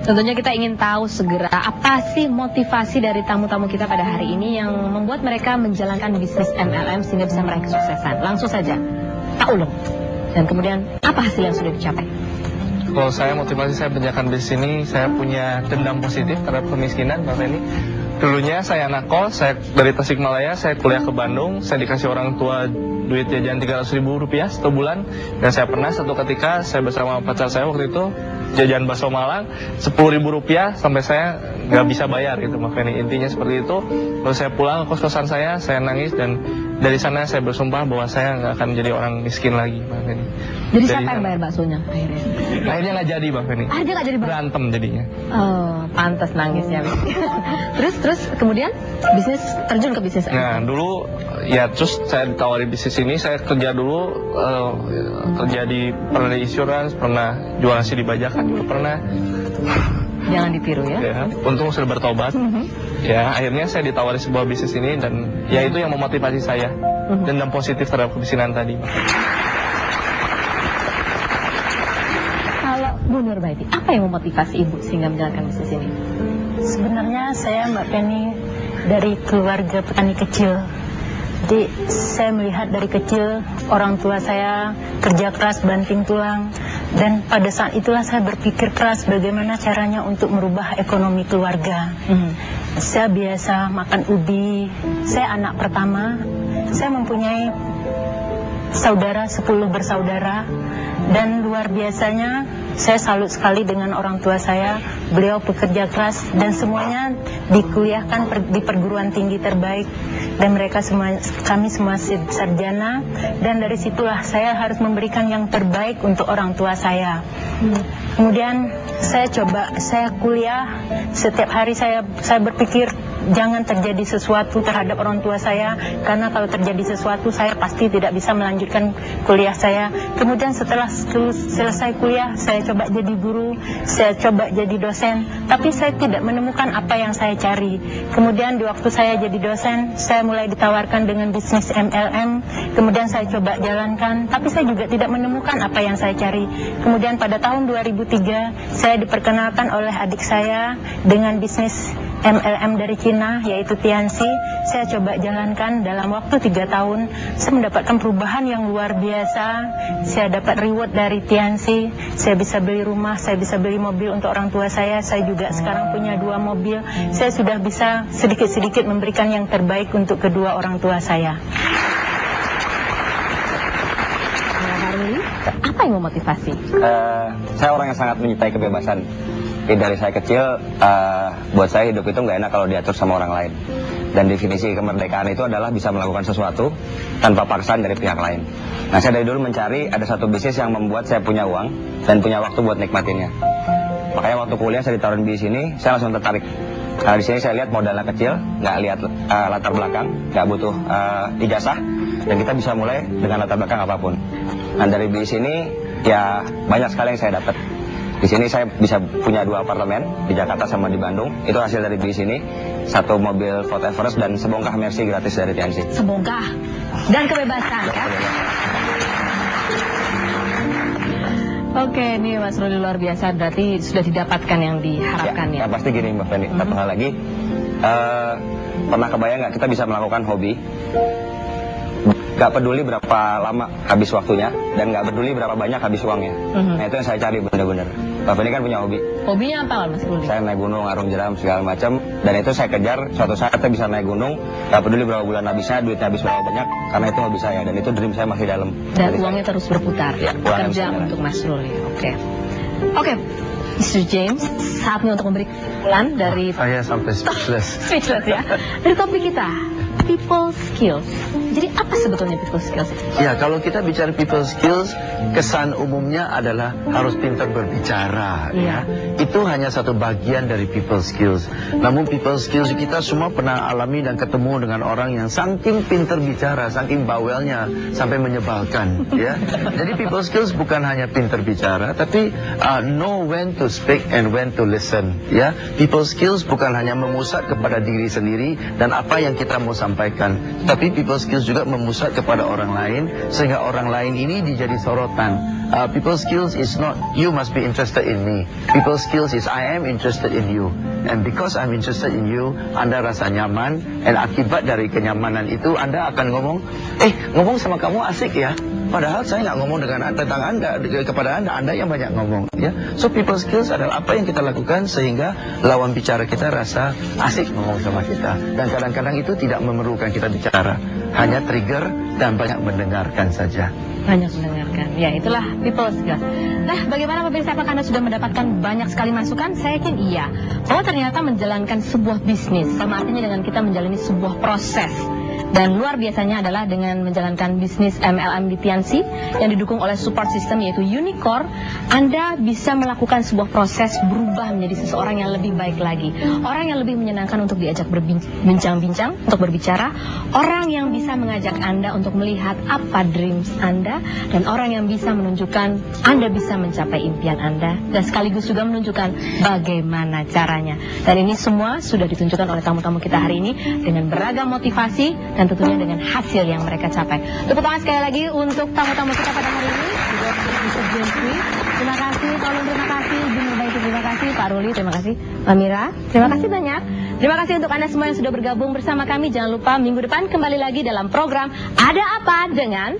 Tentunya kita ingin tahu segera apa sih motivasi dari tamu-tamu kita pada hari ini yang membuat mereka menjalankan bisnis MLM sehingga bisa meraih kesuksesan. Langsung saja, Pak Ulung. Dan kemudian apa hasil yang sudah dicapai? Kalau saya, motivasi saya menjalankan bisnis ini, saya punya dendam positif terhadap kemiskinan, Mbak Feni. Dulunya saya anak kos, saya dari Tasikmalaya, saya kuliah ke Bandung, saya dikasih orang tua duit jajan 300.000 rupiah satu bulan. Dan saya pernah satu ketika, saya bersama pacar saya waktu itu, jajan bakso Malang 10.000 rupiah sampai saya nggak bisa bayar gitu, Mbak Feni. Intinya seperti itu. Lalu saya pulang ke kos-kosan saya nangis, dan dari sana saya bersumpah bahwa saya nggak akan jadi orang miskin lagi, Mbak Feni. Jadi siapa yang bayar baksonya akhirnya? Akhirnya nggak jadi, Mbak Feni. Akhirnya nggak jadi, berantem jadinya. Oh, pantas nangisnya. Terus kemudian bisnis, terjun ke bisnis. Nah, dulu ya terus saya ditawari bisnis ini, saya kerja dulu, kerja pernah di insurance, pernah jual nasi di bajakan juga pernah. Jangan ditiru ya. Ya, untung sudah bertobat. Ya, akhirnya saya ditawari sebuah bisnis ini, dan ya itu yang memotivasi saya. Dendam positif terhadap kemiskinan tadi. Kalau Bu Nurbaiti, apa yang memotivasi Ibu sehingga menjalankan bisnis ini? Sebenarnya saya, Mbak Penny, dari keluarga petani kecil. Jadi saya melihat dari kecil orang tua saya kerja keras banting tulang, dan pada saat itulah saya berpikir keras bagaimana caranya untuk merubah ekonomi keluarga. Saya biasa makan ubi, saya anak pertama, saya mempunyai saudara 10 bersaudara, dan luar biasanya saya salut sekali dengan orang tua saya. Beliau pekerja keras dan semuanya dikuliahkan di perguruan tinggi terbaik, dan mereka semua, kami semua sarjana, dan dari situlah saya harus memberikan yang terbaik untuk orang tua saya. Kemudian saya kuliah, setiap hari saya berpikir jangan terjadi sesuatu terhadap orang tua saya, karena kalau terjadi sesuatu saya pasti tidak bisa melanjutkan kuliah saya. Kemudian setelah selesai kuliah, saya coba jadi guru, saya coba jadi dosen, tapi saya tidak menemukan apa yang saya cari. Kemudian di waktu saya jadi dosen, saya mulai ditawarkan dengan bisnis MLM, kemudian saya coba jalankan, tapi saya juga tidak menemukan apa yang saya cari. Kemudian pada tahun 2003, saya diperkenalkan oleh adik saya dengan bisnis MLM dari Cina, yaitu Tianxi. Saya coba jalankan dalam waktu 3 tahun. Saya mendapatkan perubahan yang luar biasa. Saya dapat reward dari Tianxi. Saya bisa beli rumah, saya bisa beli mobil untuk orang tua saya. Saya juga sekarang punya 2 mobil. Saya sudah bisa sedikit-sedikit memberikan yang terbaik untuk kedua orang tua saya. Apa yang memotivasi? Saya orang yang sangat menyukai kebebasan. Jadi dari saya kecil, buat saya hidup itu nggak enak kalau diatur sama orang lain. Dan definisi kemerdekaan itu adalah bisa melakukan sesuatu tanpa paksaan dari pihak lain. Nah, saya dari dulu mencari ada satu bisnis yang membuat saya punya uang dan punya waktu buat nikmatinnya. Makanya waktu kuliah saya ditawarin di sini, saya langsung tertarik. Di sini saya lihat modalnya kecil, nggak lihat latar belakang, nggak butuh ijazah, dan kita bisa mulai dengan latar belakang apapun. Nah, dari bisnis ini ya banyak sekali yang saya dapat. Di sini saya bisa punya 2 apartemen di Jakarta sama di Bandung. Itu hasil dari bisnis ini. 1 mobil Ford Everest dan sebongkah Mercy gratis dari Tianxi. Sebongkah dan kebebasan ya. Oke, ini Mas Ruli luar biasa, berarti sudah didapatkan yang diharapkan ya. Ya, pasti gini Mbak Feni, satu hal lagi, pernah kebayang nggak kita bisa melakukan hobi, nggak peduli berapa lama habis waktunya, dan nggak peduli berapa banyak habis uangnya. Nah, itu yang saya cari bener-bener. Mbak Feni kan punya hobi. Hobinya apa Mas Ruli? Saya naik gunung, arung jeram, segala macam, dan itu saya kejar. Suatu saat saya bisa naik gunung, nggak peduli berapa bulan habisnya, duitnya habis berapa banyak, karena itu hobi saya, dan itu dream saya masih dalam. Dan uangnya terus berputar, ya, kerja untuk Mas Ruli. Oke, Mr. James, saatnya untuk memberi kesimpulan dari Saya sampai speechless. Speechless ya. Dari topik kita, people skills. Jadi apa sebetulnya people skills? Ya, kalau kita bicara people skills, kesan umumnya adalah harus pintar berbicara, ya. Itu hanya satu bagian dari people skills. Namun people skills kita semua pernah alami dan ketemu dengan orang yang saking pintar bicara, saking bawelnya sampai menyebalkan, ya. Jadi people skills bukan hanya pintar bicara, tapi know when to speak and when to listen, ya. People skills bukan hanya memusat kepada diri sendiri dan apa yang kita mau sampaikan, tapi people skills skills juga memusat kepada orang lain, sehingga orang lain ini dijadi sorotan. People skills is not you must be interested in me. People skills is I am interested in you. And because I'm interested in you, Anda rasa nyaman, dan akibat dari kenyamanan itu Anda akan ngomong sama kamu asik ya. Padahal saya nggak ngomong tentang Anda, kepada Anda yang banyak ngomong ya. So people skills adalah apa yang kita lakukan sehingga lawan bicara kita rasa asik ngomong sama kita. Dan kadang-kadang itu tidak memerlukan kita bicara, hanya trigger dan banyak mendengarkan saja. Banyak mendengarkan. Ya, itulah people skills. Nah, bagaimana pemirsa, apakah Anda sudah mendapatkan banyak sekali masukan? Saya yakin iya. Bahwa ternyata menjalankan sebuah bisnis, sama artinya dengan kita menjalani sebuah proses. Dan luar biasanya adalah dengan menjalankan bisnis MLM di Tianxi yang didukung oleh support system yaitu Unicore, Anda bisa melakukan sebuah proses berubah menjadi seseorang yang lebih baik lagi. Orang yang lebih menyenangkan untuk diajak berbincang-bincang, untuk berbicara. Orang yang bisa mengajak Anda untuk melihat apa dreams Anda. Dan orang yang bisa menunjukkan Anda bisa mencapai impian Anda. Dan sekaligus juga menunjukkan bagaimana caranya. Dan ini semua sudah ditunjukkan oleh tamu-tamu kita hari ini dengan beragam motivasi dan tentunya dengan hasil yang mereka capai. Tepuk tangan sekali lagi untuk tamu-tamu kita pada hari ini. Juga untuk Mr. James Lee. Terima kasih, Tolong terima kasih, Jumir Baiti terima kasih, Pak Ruli terima kasih, Amira terima kasih banyak. Terima kasih untuk Anda semua yang sudah bergabung bersama kami. Jangan lupa minggu depan kembali lagi dalam program Ada Apa dengan